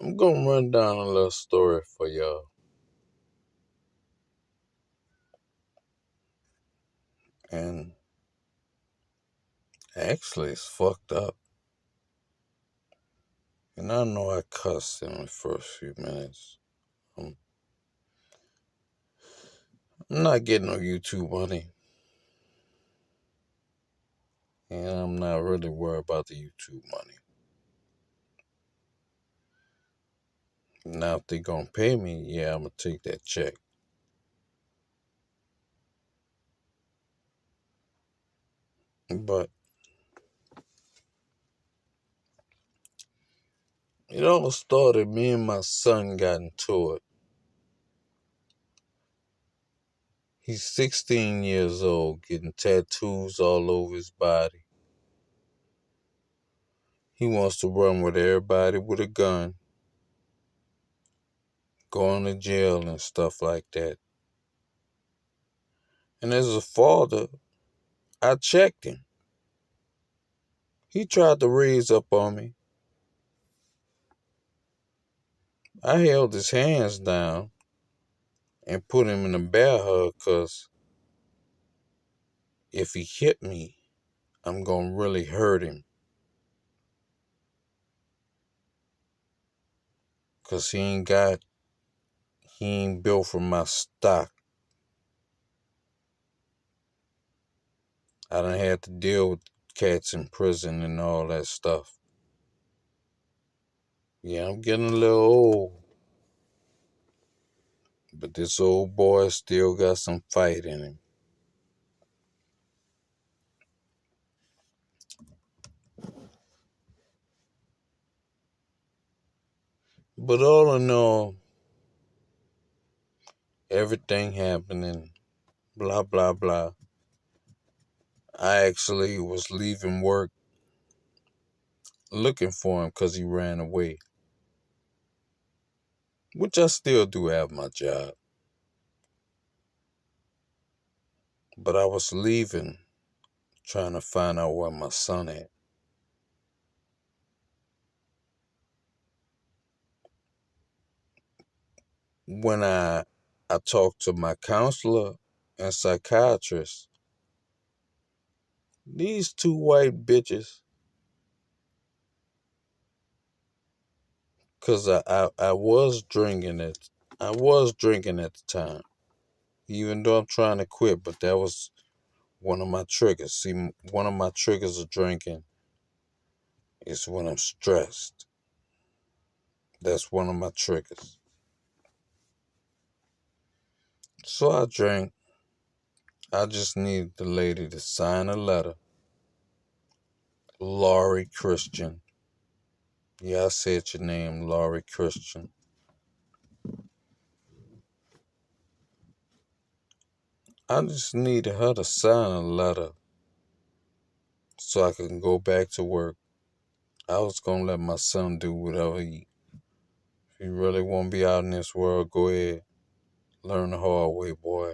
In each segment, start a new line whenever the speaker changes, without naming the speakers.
I'm gonna run down a little story for y'all. And actually, it's fucked up. And I know I cussed in the first few minutes. I'm, I'm not getting no YouTube money. And I'm not really worried about the YouTube money. Now, if they gonna pay me, yeah, I'm gonna take that check. But it all started, me and my son got into it. He's 16 years old, getting tattoos all over his body. He wants to run with everybody with a gun, going to jail and stuff like that. And as a father, I checked him. He tried to raise up on me. I held his hands down and put him in a bear hug because if he hit me, I'm going to really hurt him. Because he ain't built from my stock. I done had to deal with cats in prison and all that stuff. Yeah, I'm getting a little old. But this old boy still got some fight in him. But all in all, everything happening, blah, blah, blah. I actually was leaving work looking for him because he ran away. Which I still do have my job. But I was leaving trying to find out where my son at. When I talked to my counselor and psychiatrist, these two white bitches, because I was drinking it. I was drinking at the time, even though I'm trying to quit, but that was one of my triggers. See, one of my triggers of drinking is when I'm stressed. That's one of my triggers. So I drank. I just needed the lady to sign a letter. Laurie Christian. Yeah, I said your name, Laurie Christian. I just needed her to sign a letter so I can go back to work. I was gonna let my son do whatever if he really want to be out in this world, go ahead. Learn the hard way, boy.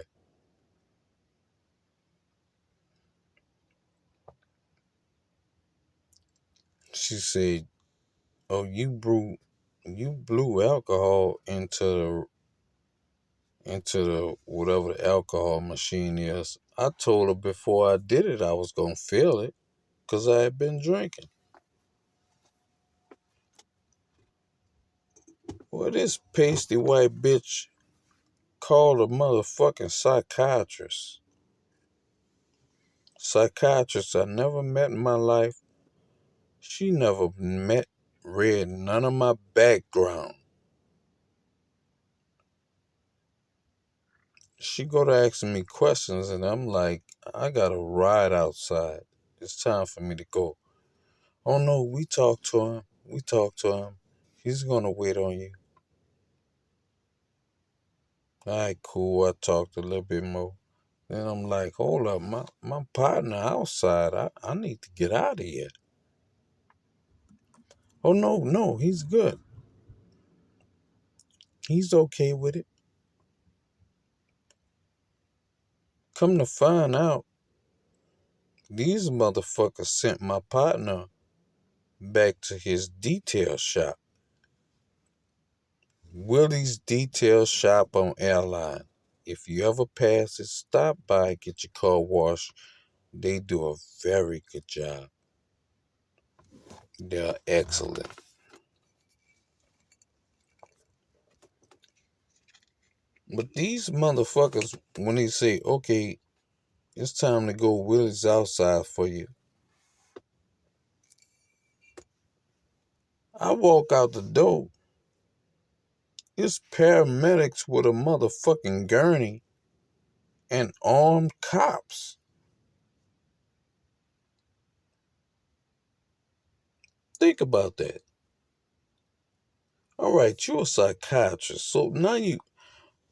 She said, "Oh, you blew alcohol into the whatever the alcohol machine is." I told her before I did it I was gonna feel it, 'cause I had been drinking. Well, this pasty white bitch called a motherfucking psychiatrist. Psychiatrist I never met in my life. She never read none of my background. She go to asking me questions and I'm like, I got a ride outside. It's time for me to go. Oh no, we talked to him. We talked to him. He's gonna wait on you. All right, cool. I talked a little bit more. Then I'm like, hold up, my partner outside. I need to get out of here. Oh no, he's good. He's okay with it. Come to find out, these motherfuckers sent my partner back to his detail shop. Willie's Detail Shop on Airline. If you ever pass it, stop by, get your car washed. They do a very good job. They're excellent. But these motherfuckers, when they say, okay, it's time to go, Willie's outside for you. I walk out the door. It's paramedics with a motherfucking gurney and armed cops. Think about that. All right, you're a psychiatrist. So now you,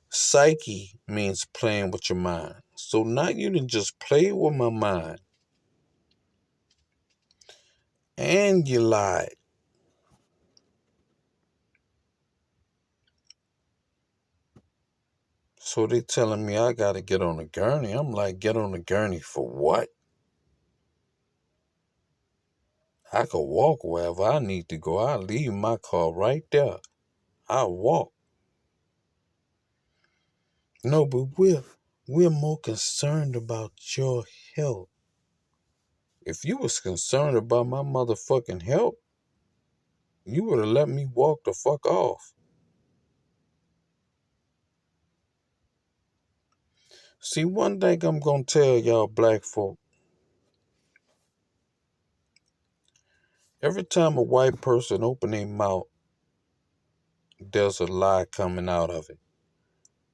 psyche means playing with your mind. So now you didn't just play with my mind and you lied. So they telling me I gotta get on a gurney. I'm like, get on a gurney for what? I could walk wherever I need to go. I leave my car right there. I walk. No, but we're more concerned about your health. If you was concerned about my motherfucking health, you would have let me walk the fuck off. See, one thing I'm gonna tell y'all black folk, every time a white person open their mouth, there's a lie coming out of it.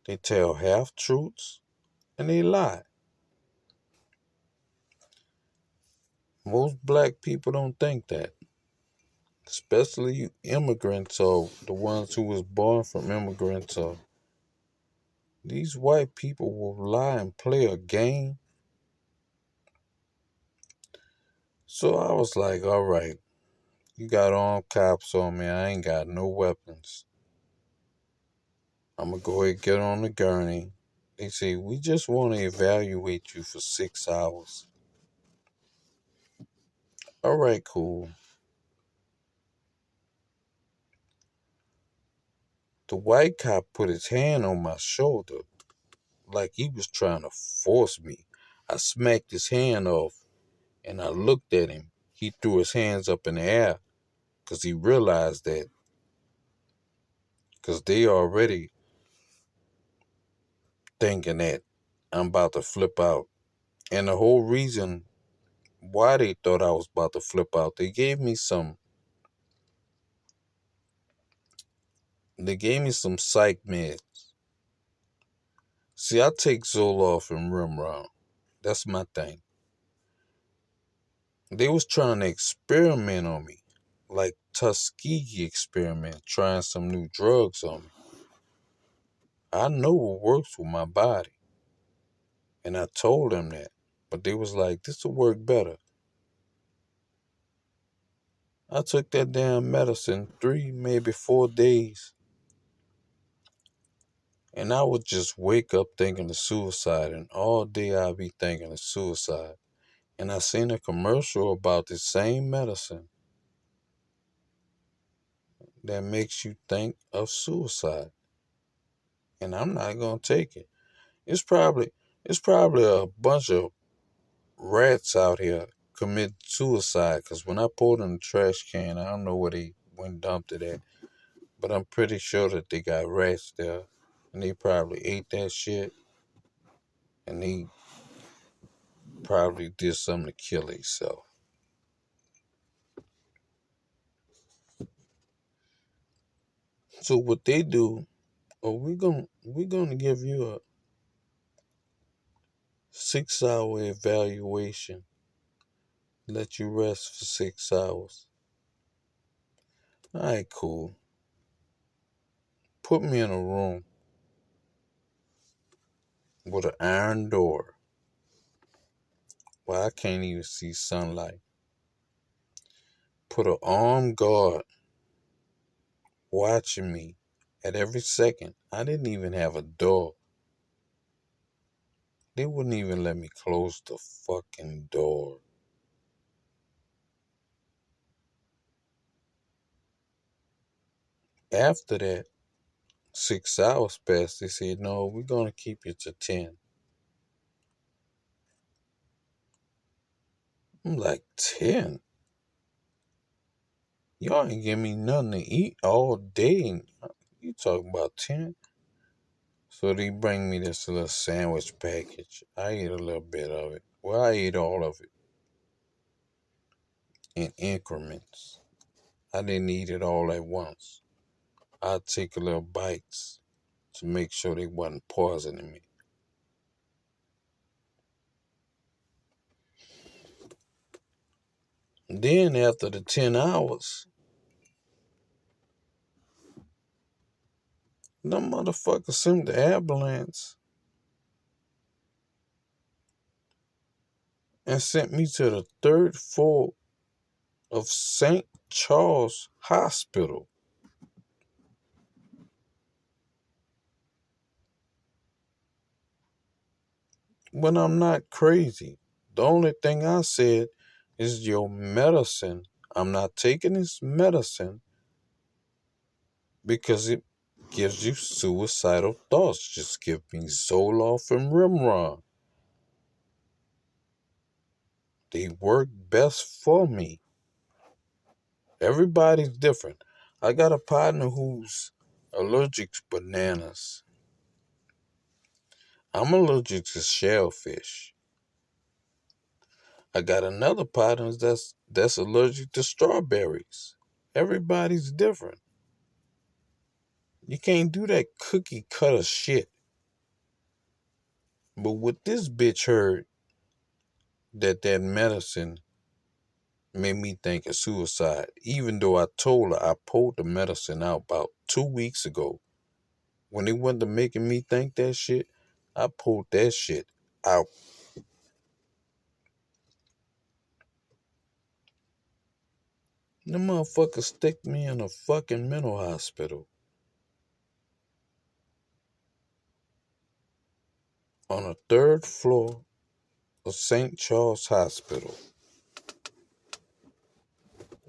They tell half truths and they lie. Most black people don't think that. Especially you immigrants or the ones who was born from immigrants or these white people will lie and play a game. So I was like, all right, you got armed cops on me. I ain't got no weapons. I'm gonna go ahead and get on the gurney. They say, we just want to evaluate you for 6 hours. All right, cool. The white cop put his hand on my shoulder like he was trying to force me. I smacked his hand off and I looked at him. He threw his hands up in the air because he realized that because they already thinking that I'm about to flip out. And the whole reason why they thought I was about to flip out, they gave me some psych meds. See, I take Zoloft and Rimron. That's my thing. They was trying to experiment on me, like Tuskegee experiment, trying some new drugs on me. I know what works with my body, and I told them that. But they was like, this will work better. I took that damn medicine 3, maybe 4 days, and I would just wake up thinking of suicide, and all day I'd be thinking of suicide. And I seen a commercial about the same medicine that makes you think of suicide. And I'm not gonna take it. It's probably it's probably a bunch of rats out here commit suicide. Cause when I pulled in the trash can, I don't know where they went and dumped it at, but I'm pretty sure that they got rats there, and they probably ate that shit, and they probably did something to kill themselves. So what they do? Oh, we're gonna give you a 6 hour evaluation. Let you rest for 6 hours. All right, cool. Put me in a room with an iron door where I can't even see sunlight. Put an armed guard watching me at every second. I didn't even have a door. They wouldn't even let me close the fucking door. After that, 6 hours passed. They said, no, we're going to keep you to 10. I'm like, 10? Y'all ain't give me nothing to eat all day. You talking about 10? So they bring me this little sandwich package. I ate a little bit of it. Well, I ate all of it in increments. I didn't eat it all at once. I'd take a little bites to make sure they wasn't poisoning me. Then after the 10 hours, the motherfucker sent the ambulance and sent me to the third floor of St. Charles Hospital. When I'm not crazy. The only thing I said is your medicine. I'm not taking this medicine because it gives you suicidal thoughts. Just give me Zoloft and Rimron. They work best for me. Everybody's different. I got a partner who's allergic to bananas. I'm allergic to shellfish. I got another partner that's allergic to strawberries. Everybody's different. You can't do that cookie cutter shit. But what this bitch heard that medicine made me think of suicide. Even though I told her I pulled the medicine out about 2 weeks ago. When they went to making me think that shit, I pulled that shit out. The motherfucker stick me in a fucking mental hospital on a third floor of St. Charles Hospital.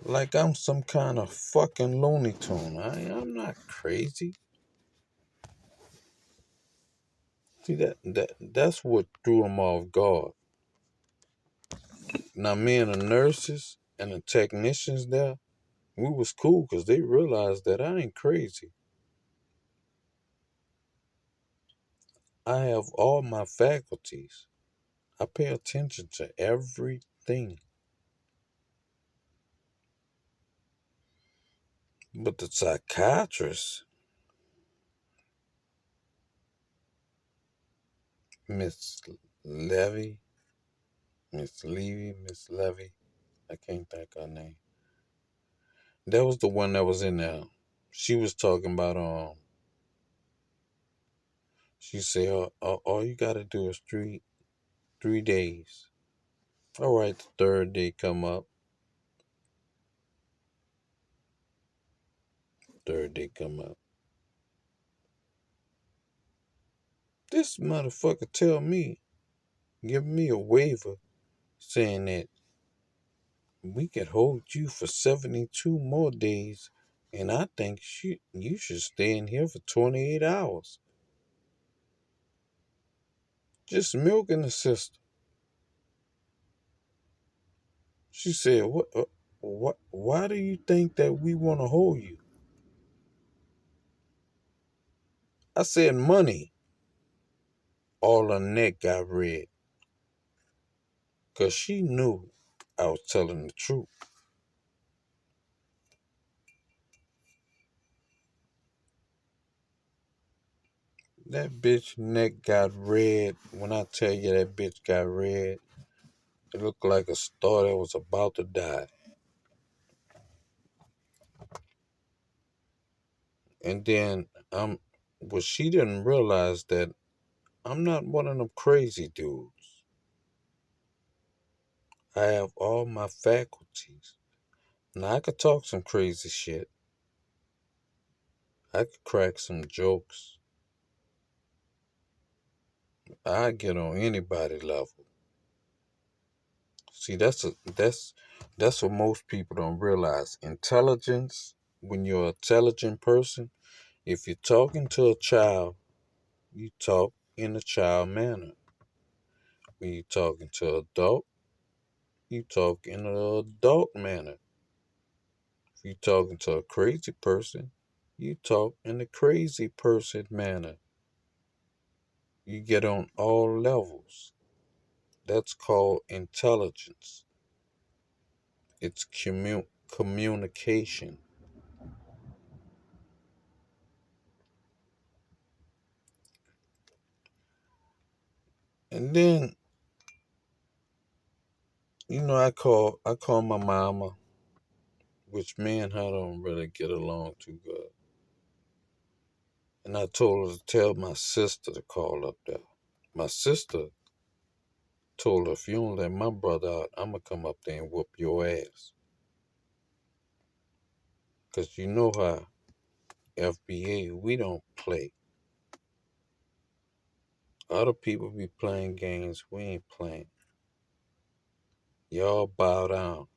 Like I'm some kind of fucking Looney Tune. I'm not crazy. See that's what threw him off guard. Now me and the nurses and the technicians there, we was cool because they realized that I ain't crazy. I have all my faculties. I pay attention to everything. But the psychiatrist, Miss Levy, Miss Levy, I can't think her name. That was the one that was in there. She was talking about she said, all you gotta do is three days. All right, the third day come up. Third day come up. This motherfucker tell me, give me a waiver saying that we could hold you for 72 more days, and I think you should stay in here for 28 hours. Just milking the system. She said, why do you think that we want to hold you? I said, money. All her neck got red, because she knew I was telling the truth. That bitch neck got red. When I tell you that bitch got red, it looked like a star that was about to die. And then but she didn't realize that I'm not one of them crazy dudes. I have all my faculties. Now I could talk some crazy shit. I could crack some jokes. I get on anybody level. See, that's what most people don't realize. Intelligence, when you're an intelligent person, If you're talking to a child, you talk in a child manner. When you're talking to an adult, you talk in an adult manner. If you're talking to a crazy person, you talk in a crazy person manner. You get on all levels. That's called intelligence. It's communication. And then, I call my mama, which me and her don't really get along too good. And I told her to tell my sister to call up there. My sister told her, if you don't let my brother out, I'm going to come up there and whoop your ass. Because you know how FBA, we don't play. Other people be playing games, we ain't playing. Y'all bow down.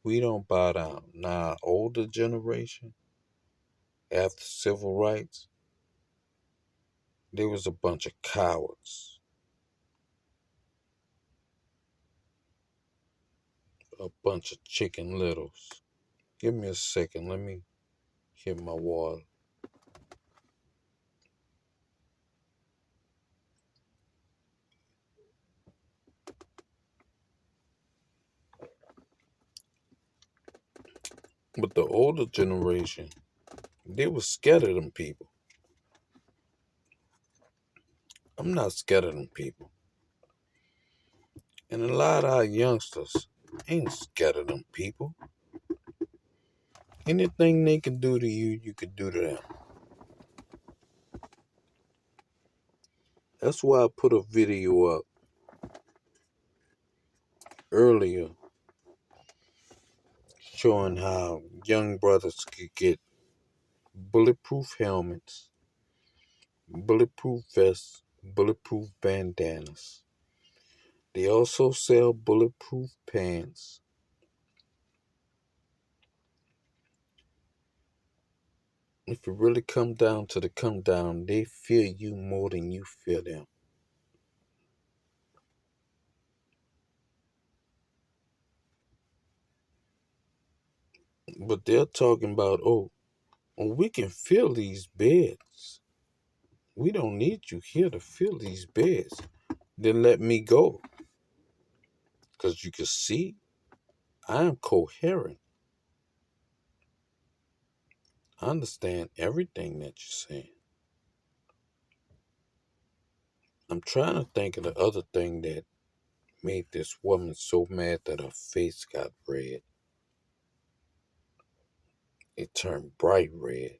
We don't bow down. Now, older generation, after civil rights, there was a bunch of cowards, a bunch of chicken littles. Give me a second. Let me hit my water. But the older generation, they were scared of them people. I'm not scared of them people. And a lot of our youngsters ain't scared of them people. Anything they can do to you, you can do to them. That's why I put a video up earlier showing how young brothers could get bulletproof helmets, bulletproof vests, bulletproof bandanas. They also sell bulletproof pants. If it really come down to the come down, they fear you more than you fear them. But they're talking about, we can fill these beds. We don't need you here to fill these beds. Then let me go. Because you can see I am coherent. I understand everything that you're saying. I'm trying to think of the other thing that made this woman so mad that her face got red. It turned bright red.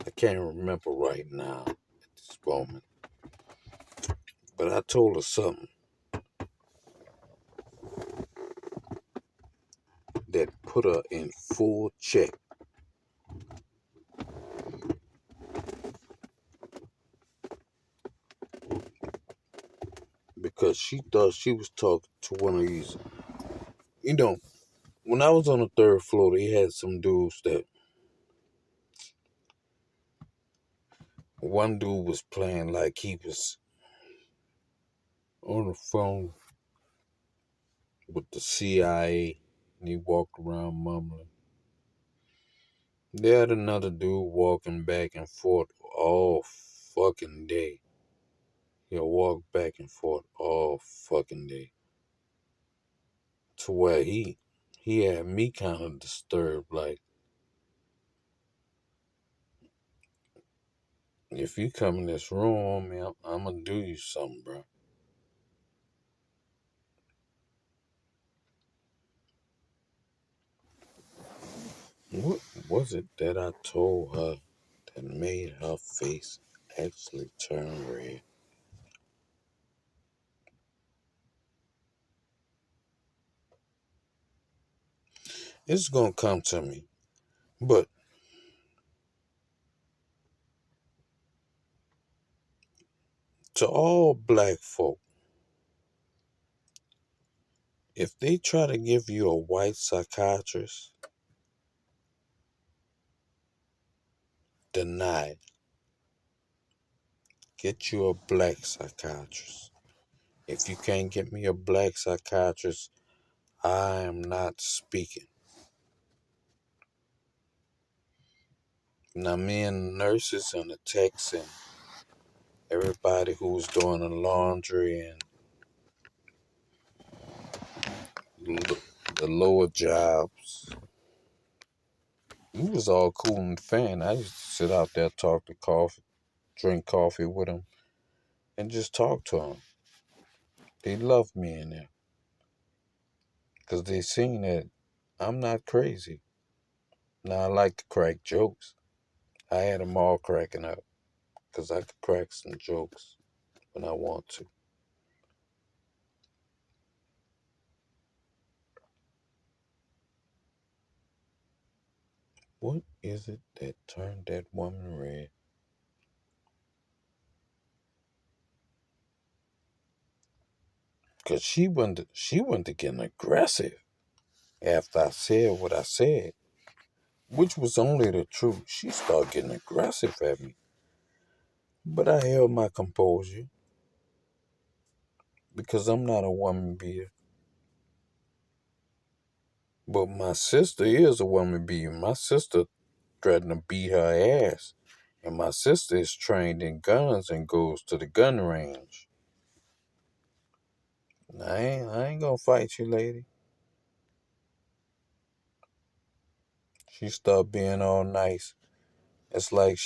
I can't remember right now at this moment. But I told her something that put her in full check. Because she thought she was talking to one of these. You know, when I was on the third floor, they had some dudes that one dude was playing like he was on the phone with the CIA and he walked around mumbling. They had another dude walking back and forth all fucking day. He'll walk back and forth all fucking day. To where he had me kind of disturbed. Like, if you come in this room, man, I'm gonna do you something, bro. What was it that I told her that made her face actually turn red? It's gonna come to me. But to all black folk, if they try to give you a white psychiatrist, denied. Get you a black psychiatrist. If you can't get me a black psychiatrist, I am not speaking. Now, me and the nurses and the techs and everybody who was doing the laundry and the lower jobs, he was all cool and fan. I used to sit out there, talk to coffee, drink coffee with him, and just talk to him. They loved me in there because they seen that I'm not crazy. Now, I like to crack jokes. I had them all cracking up because I could crack some jokes when I want to. What is it that turned that woman red? Because she went to getting aggressive after I said what I said, which was only the truth. She started getting aggressive at me. But I held my composure because I'm not a woman beater. But my sister is a woman beater. My sister threatened to beat her ass. And my sister is trained in guns and goes to the gun range. I ain't gonna fight you, lady. She started being all nice. It's like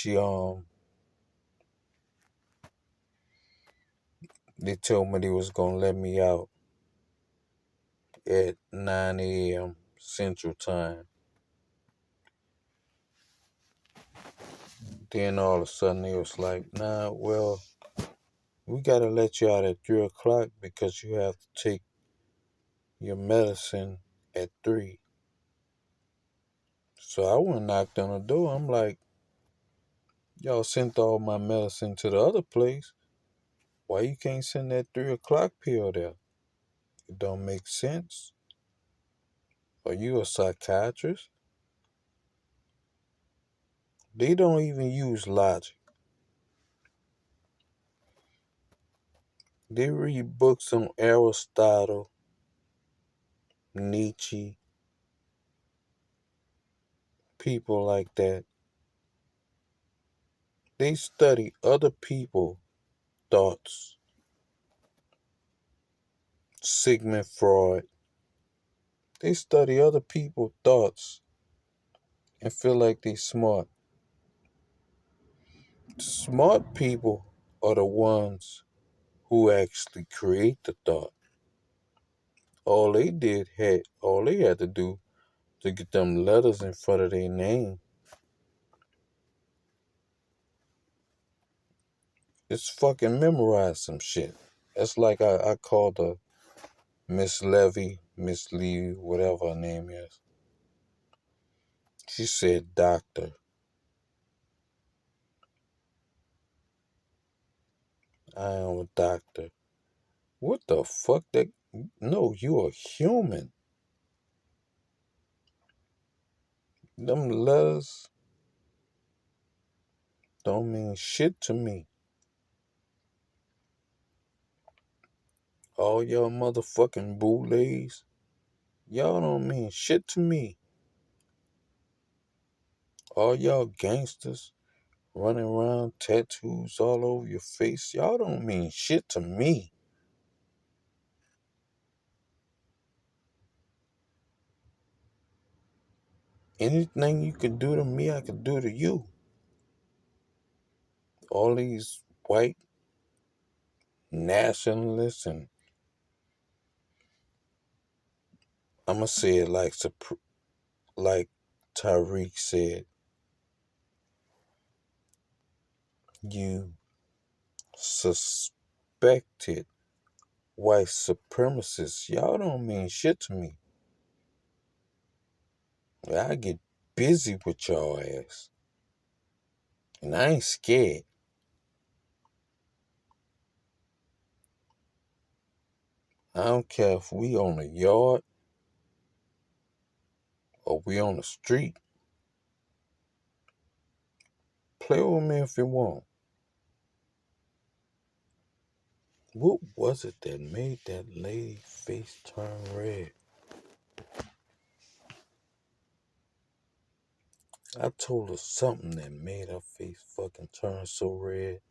they told me they was gonna let me out at 9 a.m. Central Time. Then all of a sudden they was like, nah, well, we gotta let you out at 3 o'clock because you have to take your medicine at 3. So I went and knocked on the door. I'm like, y'all sent all my medicine to the other place. Why you can't send that 3 o'clock pill there? It don't make sense. Are you a psychiatrist? They don't even use logic. They read books on Aristotle, Nietzsche, people like that. They study other people's thoughts. Sigmund Freud. They study other people's thoughts and feel like they smart. Smart people are the ones who actually create the thought. All they had to do to get them letters in front of their name is fucking memorize some shit. That's like I called her Miss Levy, Miss Lee, whatever her name is. She said, Doctor, I am a doctor. What the fuck? No, you a human. Them letters don't mean shit to me. All y'all motherfucking bootlegs, y'all don't mean shit to me. All y'all gangsters running around tattoos all over your face, y'all don't mean shit to me. Anything you can do to me, I can do to you. All these white nationalists, and I'ma say it like Tariq said, you suspected white supremacists. Y'all don't mean shit to me. I get busy with y'all ass. And I ain't scared. I don't care if we on the yard or we on the street Play with me if you want. What was it that made that lady face turn red? I told her something that made her face fucking turn so red.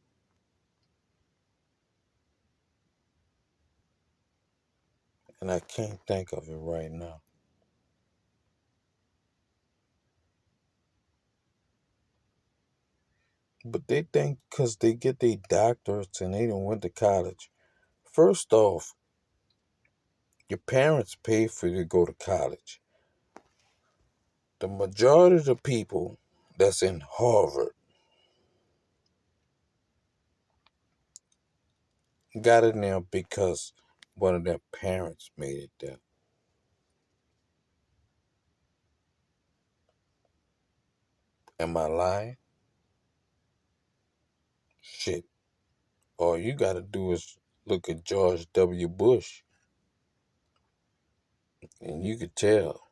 And I can't think of it right now. But they think because they get their doctorates and they done went to college. First off, your parents pay for you to go to college. The majority of the people that's in Harvard got in there because one of their parents made it there. Am I lying? Shit. All you gotta do is look at George W. Bush and you could tell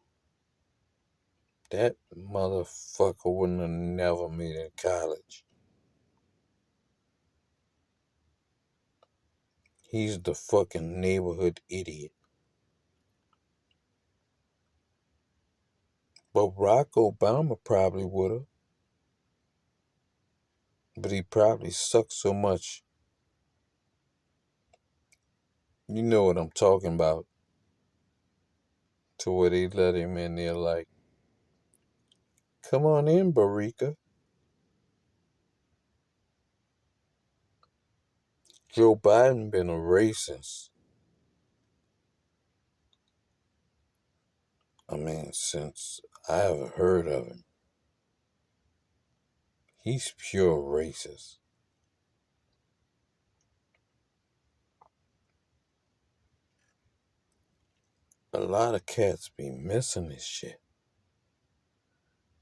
that motherfucker wouldn't have never made it in college. He's the fucking neighborhood idiot. But Barack Obama probably would have. But he probably sucked so much. You know what I'm talking about. To where they let him in there like, come on in, Barika. Joe Biden been a racist. I mean, since I ever heard of him. He's pure racist. A lot of cats be missing this shit.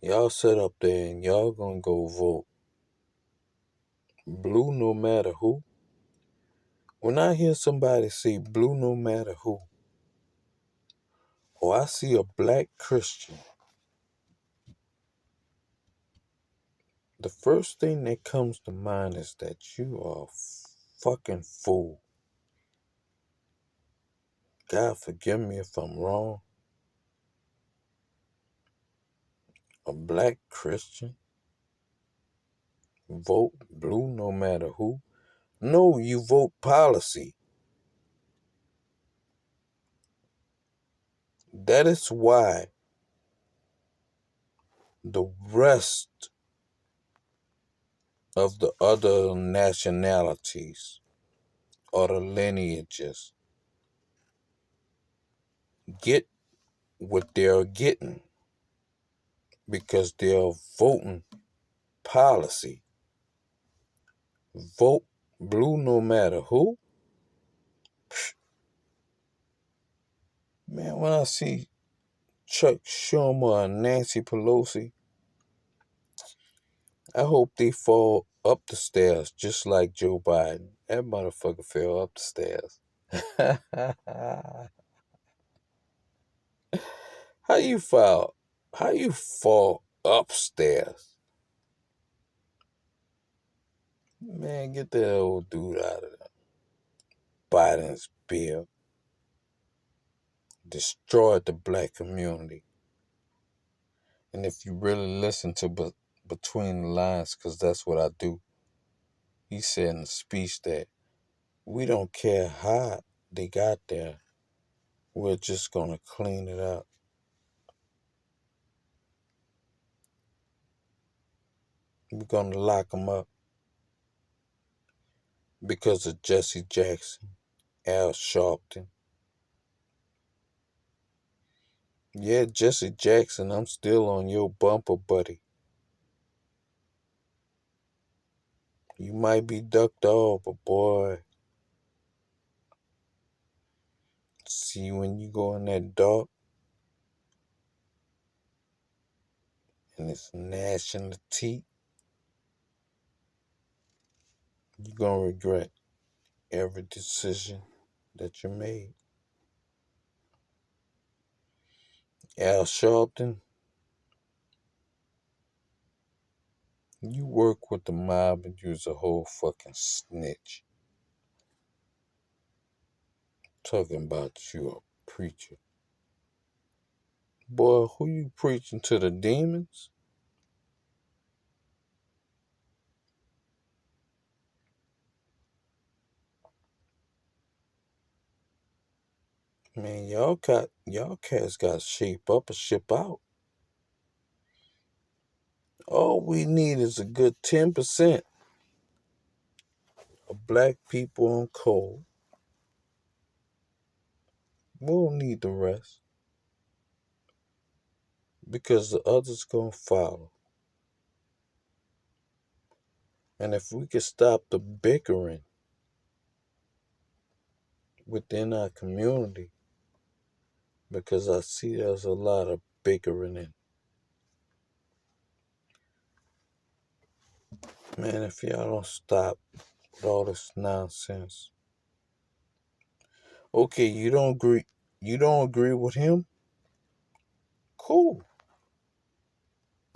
Y'all sit up there and y'all gonna go vote blue no matter who. When I hear somebody say blue no matter who, or I see a black Christian, the first thing that comes to mind is that you are a fucking fool. God forgive me if I'm wrong. A black Christian vote blue no matter who. No, you vote policy. That is why the rest of the other nationalities or the lineages get what they're getting because they're voting policy. Vote blue no matter who. Man, when I see Chuck Schumer and Nancy Pelosi, I hope they fall up the stairs just like Joe Biden. That motherfucker fell up the stairs. How you fall? How you fall upstairs? Man, get that old dude out of there. Biden's bill destroyed the black community. And if you really listen to between the lines, because that's what I do, he said in a speech that we don't care how they got there. We're just going to clean it up. We're going to lock them up because of Jesse Jackson, Al Sharpton. Yeah, Jesse Jackson, I'm still on your bumper, buddy. You might be ducked off, but boy, see when you go in that dark and it's gnashing the teeth, you're going to regret every decision that you made. Al Sharpton, You work with the mob and you's a whole fucking snitch. Talking about you a preacher. Boy, who you preaching to, the demons? Man, y'all cats got to shape up or ship out. All we need is a good 10% of black people on coal. We don't need the rest because the others gonna follow. And if we could stop the bickering within our community, because I see there's a lot of bickering in. Man, if y'all don't stop with all this nonsense. Okay, you don't agree with him? Cool.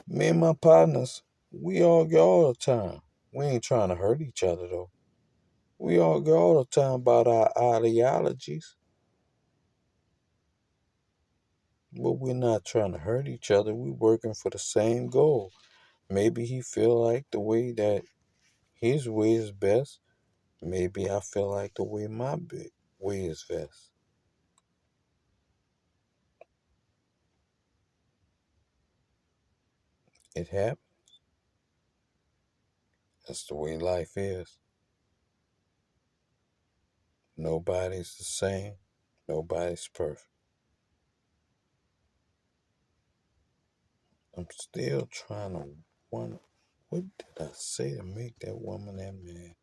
Me and my partners, we argue all the time. We ain't trying to hurt each other though. We argue all the time about our ideologies, but we're not trying to hurt each other. We're working for the same goal. Maybe he feel like the way that his way is best. Maybe I feel like the way way is best. It happens. That's the way life is. Nobody's the same. Nobody's perfect. I'm still trying to wonder, what did I say to make that woman that mad?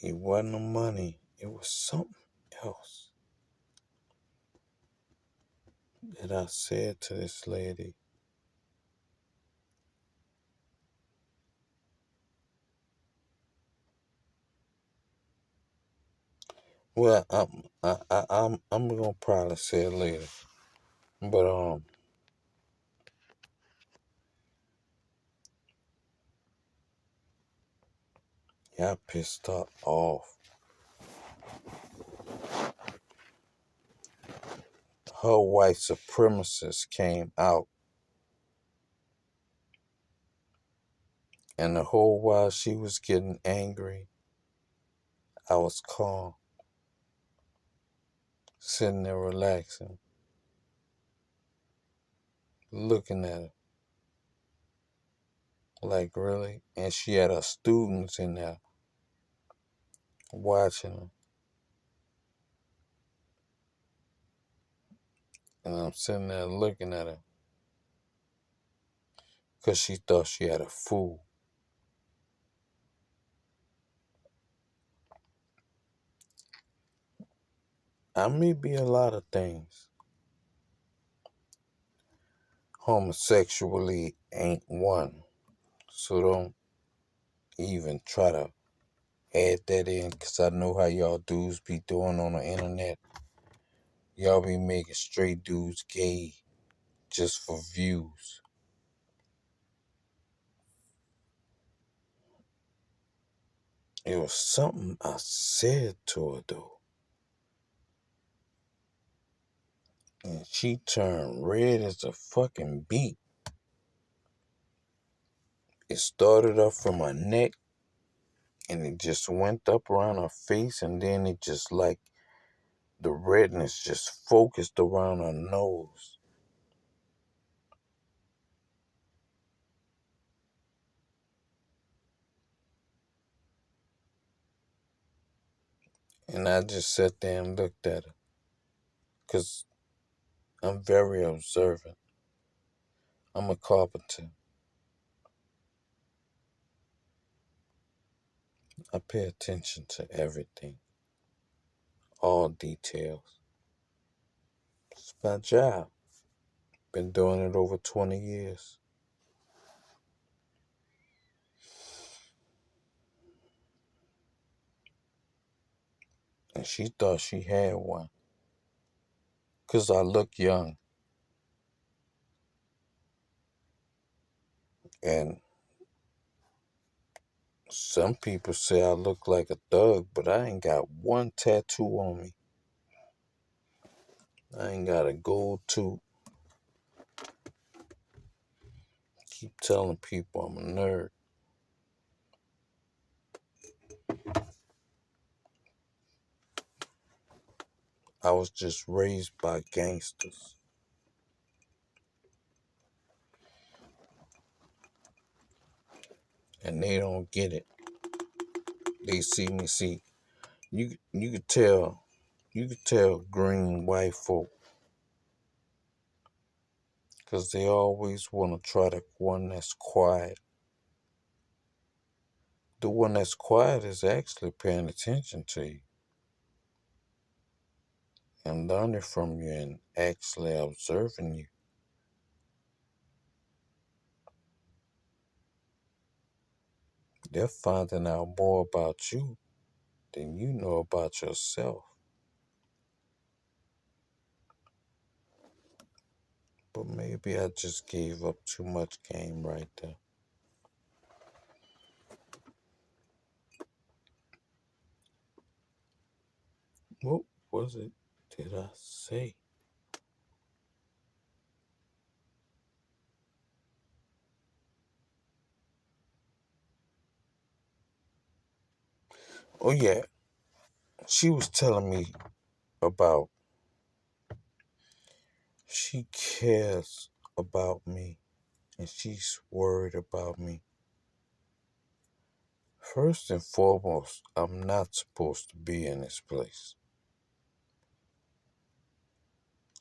It wasn't the money. It was something else that I said to this lady. Well, I'm gonna probably say it later. But yeah, I pissed her off. Her white supremacist came out, and the whole while she was getting angry, I was calm, sitting there relaxing, looking at her like really. And she had her students in there watching her, and I'm sitting there looking at her because she thought she had a fool. I may be a lot of things. Homosexually ain't one. So don't even try to add that in because I know how y'all dudes be doing on the internet. Y'all be making straight dudes gay just for views. It was something I said to her though. And she turned red as a fucking beet. It started up from her neck and it just went up around her face and then it just like the redness just focused around her nose. And I just sat there and looked at her because I'm very observant. I'm a carpenter. I pay attention to everything, all details. It's my job. Been doing it over 20 years. And she thought she had one because I look young. And some people say I look like a thug, but I ain't got one tattoo on me. I ain't got a gold tooth. Keep telling people I'm a nerd. I was just raised by gangsters. And they don't get it. They see me, you could tell green white folk, because they always want to try the one that's quiet. The one that's quiet is actually paying attention to you and learning from you and actually observing you. They're finding out more about you than you know about yourself. But maybe I just gave up too much game right there. What was it did I say? Oh yeah, she was telling me about she cares about me and she's worried about me. First and foremost, I'm not supposed to be in this place.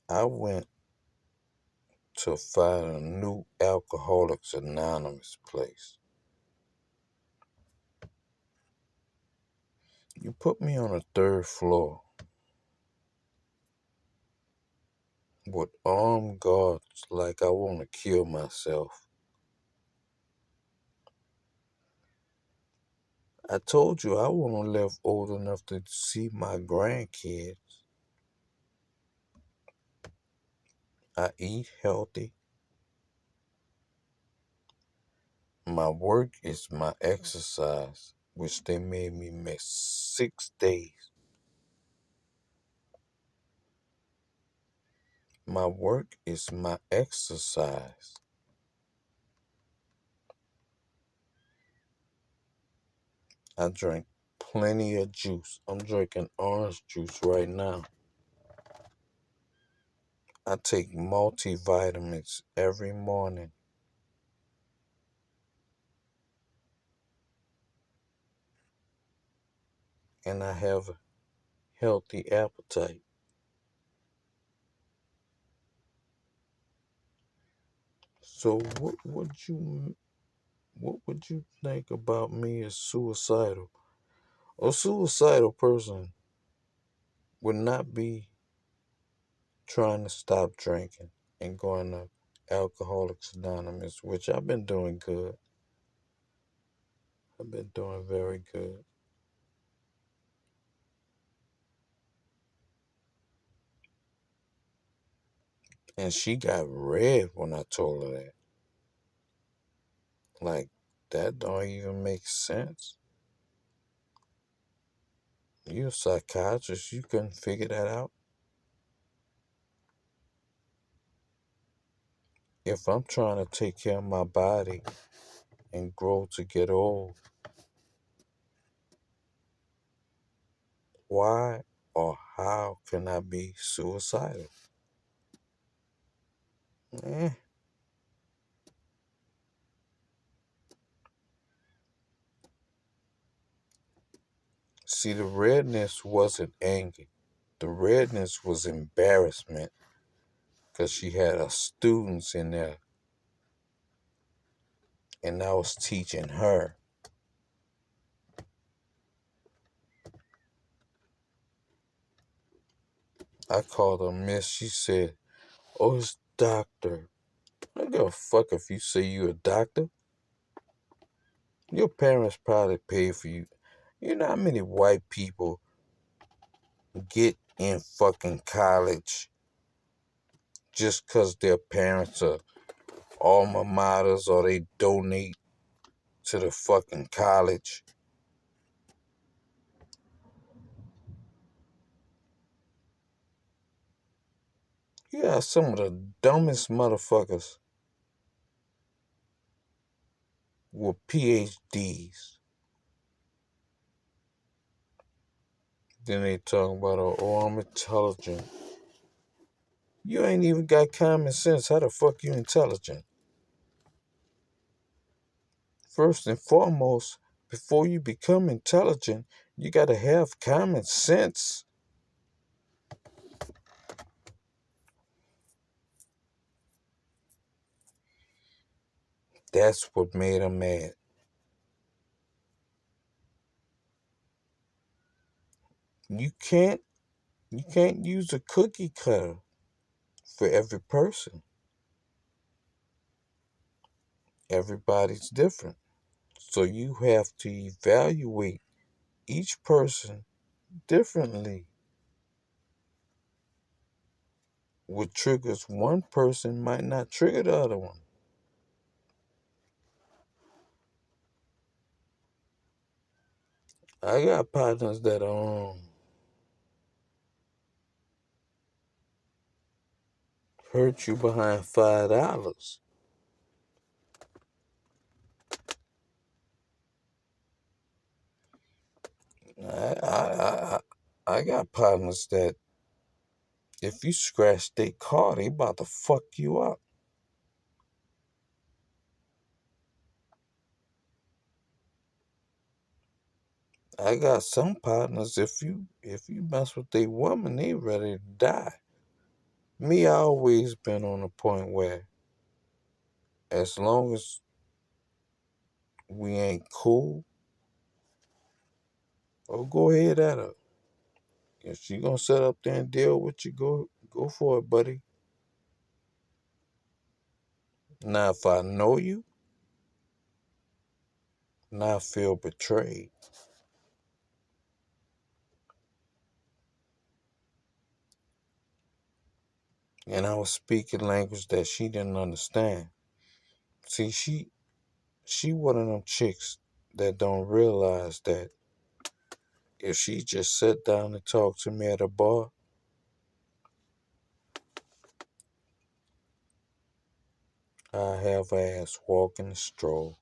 I went to find a new Alcoholics Anonymous place. You put me on the third floor with armed guards like I want to kill myself. I told you I want to live old enough to see my grandkids. I eat healthy. My work is my exercise, which they made me miss 6 days. My work is my exercise. I drink plenty of juice. I'm drinking orange juice right now. I take multivitamins every morning and I have a healthy appetite. So what would you think about me as suicidal? A suicidal person would not be trying to stop drinking and going to Alcoholics Anonymous, which I've been doing good. I've been doing very good. And she got red when I told her that. Like, that don't even make sense. You're a psychiatrist. You couldn't figure that out. If I'm trying to take care of my body and grow to get old, why or how can I be suicidal? Eh. See, the redness wasn't anger. The redness was embarrassment because she had her students in there and I was teaching her. I called her miss. She said, "Oh, it's doctor." I don't give a fuck if you say you a doctor. Your parents probably paid for you. You know how many white people get in fucking college just because their parents are alma maters or they donate to the fucking college. You got some of the dumbest motherfuckers with PhDs. Then they talk about, oh, I'm intelligent. You ain't even got common sense. How the fuck you intelligent? First and foremost, before you become intelligent, you gotta have common sense. That's what made them mad. You can't you can't use a cookie cutter for every person. Everybody's different. So you have to evaluate each person differently. What triggers one person might not trigger the other one. I got partners that hurt you behind $5. I got partners that if you scratch their car, they about to fuck you up. I got some partners if you mess with their woman, they ready to die. Me, I always been on a point where as long as we ain't cool, oh go ahead at her. If she gonna sit up there and deal with you, go for it, buddy. Now if I know you, now I feel betrayed. And I was speaking language that she didn't understand. See, she one of them chicks that don't realize that if she just sat down and talked to me at a bar, I have her ass walking the stroll.